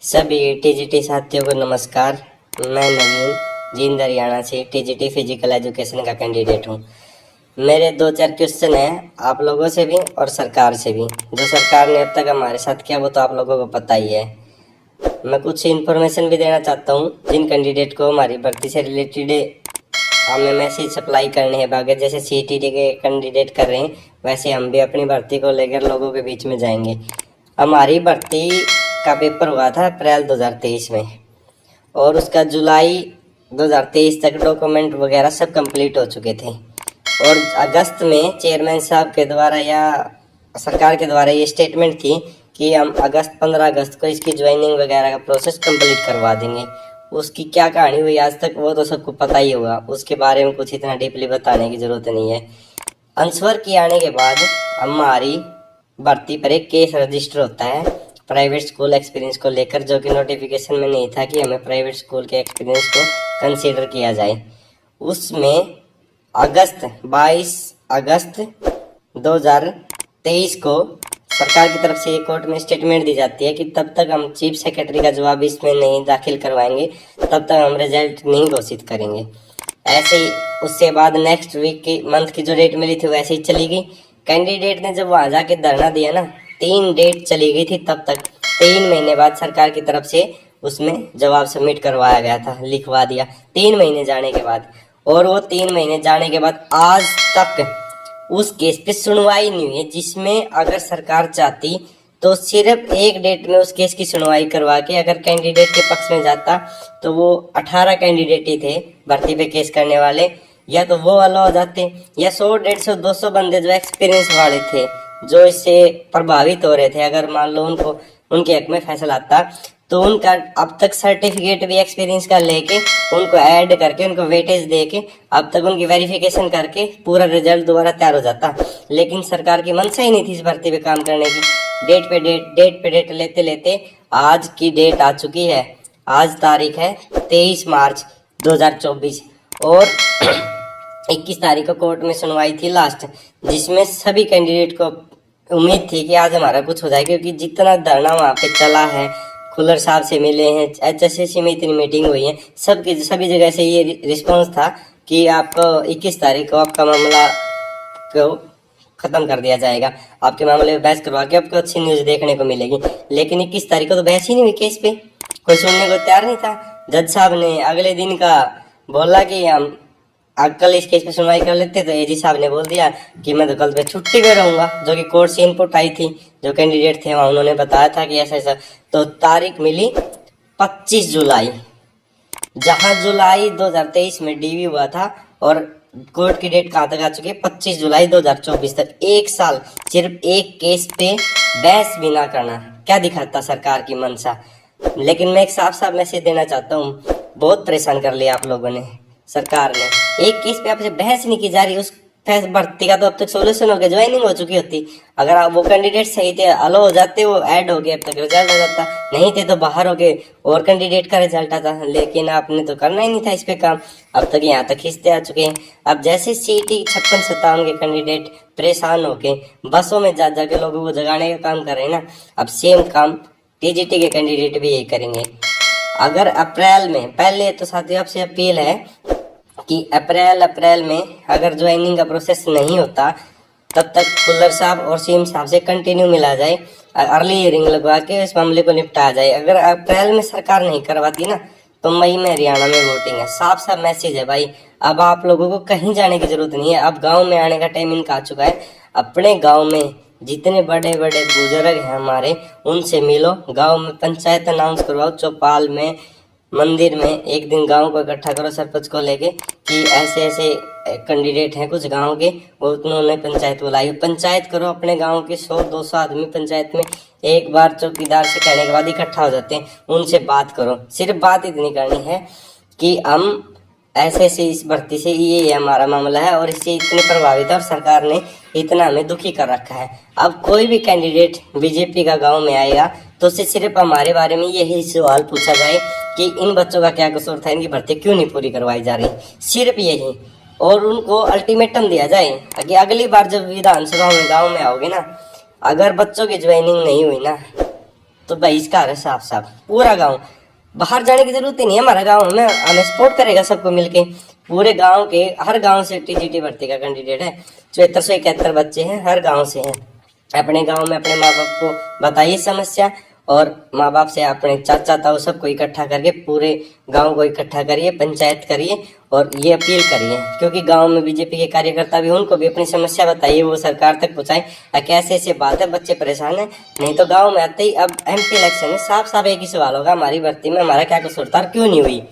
सभी टीजीटी साथियों को नमस्कार। मैं नवीन जींद हरियाणा से टीजीटी फिजिकल एजुकेशन का कैंडिडेट हूँ। मेरे 2-4 क्वेश्चन हैं आप लोगों से भी और सरकार से भी। जो सरकार ने अब तक हमारे साथ किया वो तो आप लोगों को पता ही है। मैं कुछ इन्फॉर्मेशन भी देना चाहता हूँ जिन कैंडिडेट को हमारी भर्ती से रिलेटेड हमें मैसेज सप्लाई करने हैं। बाकी जैसे सीटीटी के कैंडिडेट कर रहे हैं वैसे हम भी अपनी भर्ती को लेकर लोगों के बीच में जाएंगे। हमारी भर्ती का पेपर हुआ था अप्रैल 2023 में और उसका जुलाई 2023 तक डॉक्यूमेंट वगैरह सब कंप्लीट हो चुके थे और अगस्त में चेयरमैन साहब के द्वारा या सरकार के द्वारा ये स्टेटमेंट थी कि हम 15 अगस्त को इसकी ज्वाइनिंग वगैरह का प्रोसेस कंप्लीट करवा देंगे। उसकी क्या कहानी हुई आज तक वो तो सबको पता ही होगा, उसके बारे में कुछ इतना डीपली बताने की ज़रूरत नहीं है। आंसर की आने के बाद हमारी भर्ती पर एक केस रजिस्टर होता है प्राइवेट स्कूल एक्सपीरियंस को लेकर, जो कि नोटिफिकेशन में नहीं था कि हमें प्राइवेट स्कूल के एक्सपीरियंस को कंसीडर किया जाए। उसमें 22 अगस्त 2023 को सरकार की तरफ से एक कोर्ट में स्टेटमेंट दी जाती है कि तब तक हम चीफ सेक्रेटरी का जवाब इसमें नहीं दाखिल करवाएंगे, तब तक हम रिजल्ट नहीं घोषित करेंगे। ऐसे ही उससे बाद नेक्स्ट वीक की मंथ की जो डेट मिली थी वैसे ही चली गई। कैंडिडेट ने जब वहाँ जाके धरना दिया ना, 3 डेट चली गई थी, तब तक 3 महीने बाद सरकार की तरफ से उसमें जवाब सबमिट करवाया गया था, लिखवा दिया 3 महीने जाने के बाद। और वो 3 महीने जाने के बाद आज तक उस केस पे सुनवाई नहीं हुई है, जिसमें अगर सरकार चाहती तो सिर्फ एक डेट में उस केस की सुनवाई करवा के अगर कैंडिडेट के पक्ष में जाता तो वो 18 कैंडिडेट ही थे भर्ती पे केस करने वाले, या तो वो वाला हो जाते या 100, 150, 200 बंदे जो एक्सपीरियंस वाले थे जो इससे प्रभावित हो रहे थे, अगर मान लो उनको उनके हक में फैसला आता तो उनका अब तक सर्टिफिकेट भी एक्सपीरियंस का लेके उनको ऐड करके उनको वेटेज दे के अब तक उनकी वेरिफिकेशन करके पूरा रिजल्ट दोबारा तैयार हो जाता। लेकिन सरकार की मंशा ही नहीं थी इस भर्ती पे काम करने की। डेट पे डेट लेते लेते आज की डेट आ चुकी है। आज तारीख है 23 मार्च 2024 और 21 तारीख को कोर्ट में सुनवाई थी लास्ट, जिसमें सभी कैंडिडेट को उम्मीद थी कि आज हमारा कुछ हो जाए, क्योंकि जितना धरना वहाँ पे चला है, खुल्लर साहब से मिले हैं, HSSC में इतनी मीटिंग हुई है, सभी जगह से ये रिस्पांस था कि आपको 21 तारीख को आपका मामला को ख़त्म कर दिया जाएगा, आपके मामले में बहस करवा के आपको अच्छी न्यूज़ देखने को मिलेगी। लेकिन 21 तारीख को तो बहस ही नहीं हुई केस पे, कोई सुनने को तैयार नहीं था। जज साहब ने अगले दिन का बोला कि हम कल इस केस पे सुनवाई कर लेते, तो एजी साहब ने बोल दिया कि मैं तो कल पे छुट्टी पे रहूँगा, जो कि कोर्ट से इनपुट आई थी। जो कैंडिडेट थे वहाँ उन्होंने बताया था कि ऐसा ऐसा। तो तारीख मिली 25 जुलाई, जहाँ जुलाई 2023 में डीवी हुआ था और कोर्ट की डेट कहाँ तक आ चुकी है 25 जुलाई 2024 तक। 1 साल सिर्फ एक केस पे बहस भी ना करना, क्या दिखाता सरकार की मंशा। लेकिन मैं एक साफ साफ मैसेज देना चाहता हूँ, बहुत परेशान कर लिया आप लोगों ने, सरकार ने। एक केस पे आपसे बहस नहीं की जा रही, उस भर्ती का तो अब तक सोल्यूशन हो गया, ज्वाइनिंग हो चुकी होती। अगर आप वो कैंडिडेट सही थे, अलो हो जाते, वो ऐड हो गए, अब तक रिजल्ट आ जाता। नहीं थे तो बाहर हो गए और कैंडिडेट का रिजल्ट आता। लेकिन आपने तो करना ही नहीं था इस पे काम, अब तक यहाँ तक खींचते आ चुके हैं। अब जैसे सीटी 56-57 के कैंडिडेट परेशान होके बसों में जा जाके लोगों को जगाने का काम कर रहे हैं ना, अब सेम काम टीजीटी के कैंडिडेट भी यही करेंगे। अगर अप्रैल में, पहले तो साथियों आपसे अपील है कि अप्रैल में अगर ज्वाइनिंग का प्रोसेस नहीं होता तब तक खुल्लर साहब और सीएम साहब से कंटिन्यू मिला जाए, अर्ली हियरिंग लगवा के इस मामले को निपटाया जाए। अगर अप्रैल में सरकार नहीं करवाती ना तो मई में हरियाणा में वोटिंग है। साफ साफ मैसेज है भाई, अब आप लोगों को कहीं जाने की जरूरत नहीं है, अब गाँव में आने का टाइम इनका आ चुका है। अपने गाँव में जितने बड़े बड़े बुजुर्ग हैं हमारे, उनसे मिलो, गाँव में पंचायत अनाउंस करवाओ, चौपाल में, मंदिर में एक दिन गांव को इकट्ठा करो सरपंच को लेके कि ऐसे ऐसे कैंडिडेट हैं कुछ गांव के, वो उन्होंने पंचायत बुलाई। पंचायत करो अपने गांव के 100-200 आदमी पंचायत में एक बार चौकीदार से कहने के बाद इकट्ठा हो जाते हैं, उनसे बात करो। सिर्फ बात इतनी करनी है कि हम ऐसे ऐसे इस भर्ती से ये हमारा मामला है और इससे इतने प्रभावित है और सरकार ने इतना हमें दुखी कर रखा है। अब कोई भी कैंडिडेट बीजेपी का गांव में आएगा तो उससे सिर्फ हमारे बारे में यही सवाल पूछा जाए कि इन बच्चों का क्या कसूर था, इनकी भर्ती क्यों नहीं पूरी करवाई जा रही, सिर्फ यही। और उनको अल्टीमेटम दिया जाए कि अगली बार जब विधानसभा में गाँव में आओगे ना, अगर बच्चों की ज्वाइनिंग नहीं हुई ना तो बहिष्कार है साफ साफ पूरा गांव। बाहर जाने की जरूरत ही नहीं है, हमारा गांव में हमें सपोर्ट करेगा सबको मिलके। पूरे गांव के हर गांव से टीजीटी भर्ती का कैंडिडेट है, 7471 बच्चे हैं, हर गांव से हैं। अपने गांव में अपने माँ बाप को बताइए समस्या, और माँ बाप से अपने चाचा ताऊ सबको इकट्ठा करके पूरे गांव को इकट्ठा करिए, पंचायत करिए और ये अपील करिए, क्योंकि गांव में बीजेपी के कार्यकर्ता भी, उनको भी अपनी समस्या बताइए, वो सरकार तक पहुंचाएं। कैसे ऐसे बात है, बच्चे परेशान है। नहीं तो गांव में आते ही अब MP इलेक्शन में साफ साफ एक ही सवाल होगा, हमारी भर्ती में हमारा क्या कसूर था, क्यों नहीं हुई?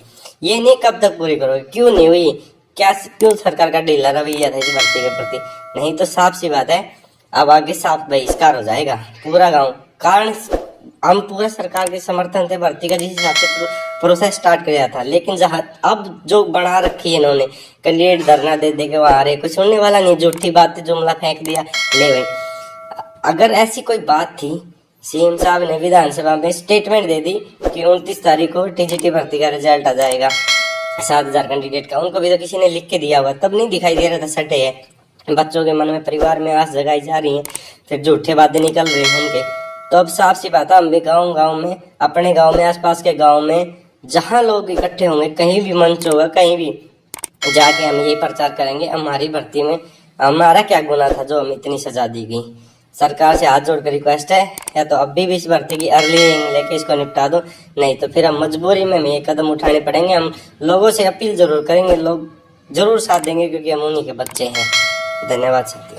ये नहीं कब तक पूरी करोगे, क्यों नहीं हुई, क्यों सरकार का ढीला रवैया था इस भर्ती के प्रति? नहीं तो साफ सी बात है, अब आगे साफ बहिष्कार हो जाएगा पूरा गांव। कारण हम पूरा सरकार के समर्थन से भर्ती का जिस हिसाब से प्रोसेस स्टार्ट किया था, लेकिन जहाँ अब जो बढ़ा रखी है इन्होंने, कैंडिडेट धरना दे दे के वहां रहे, कुछ सुनने वाला नहीं, झूठी बात जुमला फेंक दिया। ले भाई, अगर ऐसी कोई बात थी, CM साहब ने विधानसभा में स्टेटमेंट दे दी कि 29 तारीख को TGT भर्ती का रिजल्ट आ जाएगा 7000 कैंडिडेट का, उनको भी तो किसी ने लिख के दिया हुआ, तब नहीं दिखाई दे रहा था सटे है। बच्चों के मन में, परिवार में आस जगाई जा रही है, फिर झूठे बातें निकल रही हैं उनके। तो अब साफ सी बात है, हम भी गाँव में, अपने गाँव में, आसपास के गाँव में जहाँ लोग इकट्ठे होंगे, कहीं भी मंच होगा, कहीं भी जाके हम यही प्रचार करेंगे, हमारी भर्ती में हमारा क्या गुनाह था जो हमें इतनी सजा दी गई। सरकार से हाथ जोड़कर रिक्वेस्ट है, या तो अभी भी इस भर्ती की अर्ली लेके इसको निपटा दो, नहीं तो फिर हम मजबूरी में हमें ये कदम उठाने पड़ेंगे। हम लोगों से अपील जरूर करेंगे, लोग जरूर साथ देंगे, क्योंकि हम उन्हीं के बच्चे हैं। धन्यवाद सत्य।